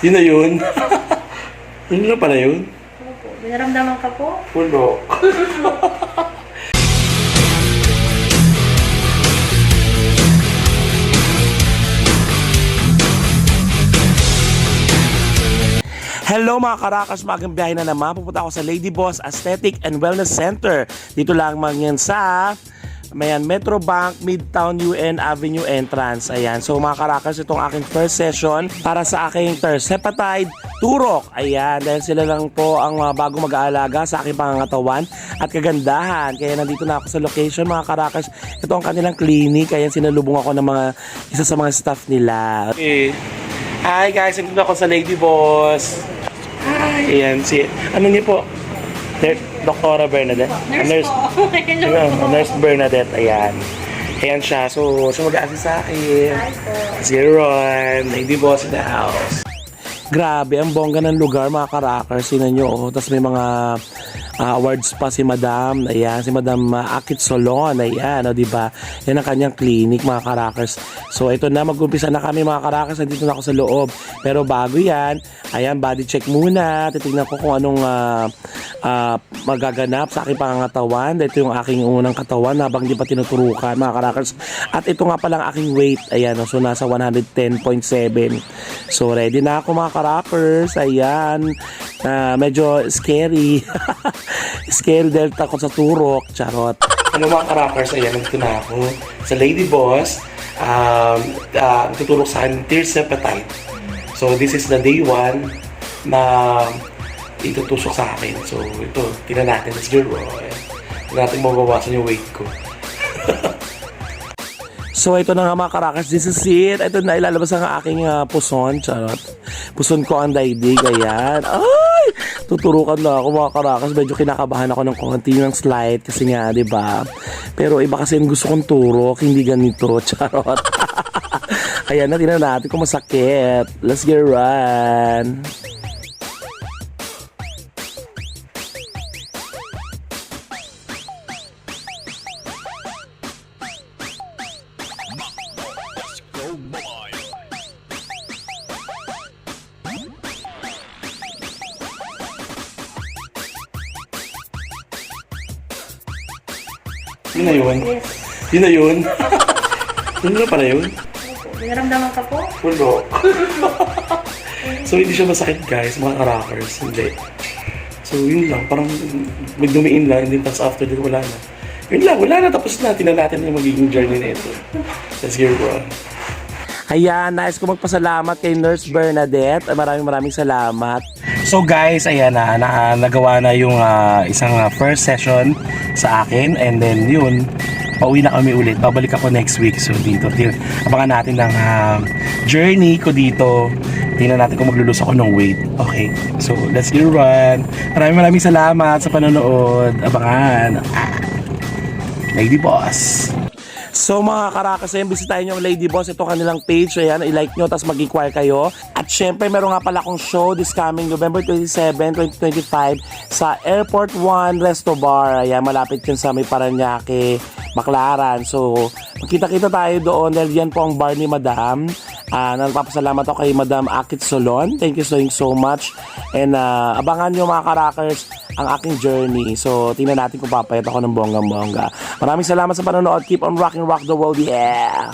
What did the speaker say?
Yun na yun. Yun na pala yun. Opo. Binaramdaman ka po? Pulo. Hello mga karakas, magang biyahe na naman. Pupunta ako sa Lady Boss Aesthetic and Wellness Center. Dito lang man yan sa Metro Bank, Midtown UN Avenue entrance. Ayan. So mga karakas, itong aking first session para sa aking Tersepatide Turok. Ayan. Dahil sila lang po ang bago mag-aalaga sa aking pangangatawan at kagandahan. Kaya nandito na ako sa location mga karakas. Ito ang kanilang clinic. Ayan, sinalubong ako ng isa sa mga staff nila. Okay. Hi guys, nandito ako sa Lady Boss. Hi. Ayan, ano niyo po? Dr. Bernadette? Nurse po. Hello. Nurse Bernadette, ayan. Ayan siya. So, siya mag-a-assist sa akin. Hi po. Si Ron, Lady Boss in the house. Grabe, ang bongga ng lugar mga karakers. Sinan nyo, oh. Tapos may mga awards pa si Madam. Ayan, si Madam Akit Solon. Ayan, o, diba? Yan ang kanyang clinic mga karakers. So, ito na, mag-umpisa na kami mga karakers. Nandito na ako sa loob. Pero bago yan, ayan, body check muna. Titignan ko kung anong magaganap sa aking pangangatawan. Ito yung aking unang katawan habang di pa tinuturukan mga karakers. At ito nga palang aking weight. Ayan, so nasa 110.7. So ready na ako mga karakers. Ayan, medyo scary. Scary dahil takot sa turok. Charot. Ano mga karakers, ayan, nandito na ako sa Lady Boss. Tutulog sa akin Tersepatide. So this is the day 1 na itutusok sa akin. So, ito, tingnan natin. Let's go, bro. Tingnan natin mabawasan yung weight ko. So, ito na nga mga karakas. This is it. Ito na ilalabas ang aking puson. Charot. Puson ko ang daigdig. Ayan. Ay! Tuturukan na ako mga karakas. Medyo kinakabahan ako ng konti ng slide. Kasi nga, di ba? Pero iba kasi yung gusto kong turok. Hindi ganito. Charot. Ayan na, tingnan natin kung masakit. Let's get run. Yun na yun? Yes. Yun na yun? Yun na pala yun? Opo. Binaramdaman ka po? Pulo. So hindi siya masakit guys, mga rockers. Hindi. So yun lang, parang magdumiin lang, and then tapos after that wala na. Yun lang, wala na, tapos na. Tingnan natin yung magiging journey na ito. Let's get on. Ayan, nais ko magpasalamat kay Nurse Bernadette. Maraming salamat. So guys, ayan na, nagawa na yung isang first session sa akin. And then yun, pauwi na kami ulit. Babalik ako next week. So dito, abangan natin ng journey ko dito. Tingnan natin kung maglulus ako ng weight. Okay, so let's get run. Maraming salamat sa panonood. Abangan. Lady Boss. So mga karakas, ayun, bisitahin nyo ang Lady Boss. Ito kanilang page. Ayan, i-like nyo, tapos mag-inquire kayo. At syempre, meron nga pala akong show this coming November 27, 2025 sa Airport 1 Resto Bar. Ayan, malapit yun sa may Paranaque, Baclaran. So, magkita-kita tayo doon dahil yan po ang bar ni Madam. Nagpapasalamat ako kay Madam Akit Solon. Thank you so much. And abangan nyo mga karakers ang aking journey. So, tingnan natin kung papayat ako ng bonggang-bongga. Maraming salamat sa panonood. Keep on rocking, rock the world. Yeah!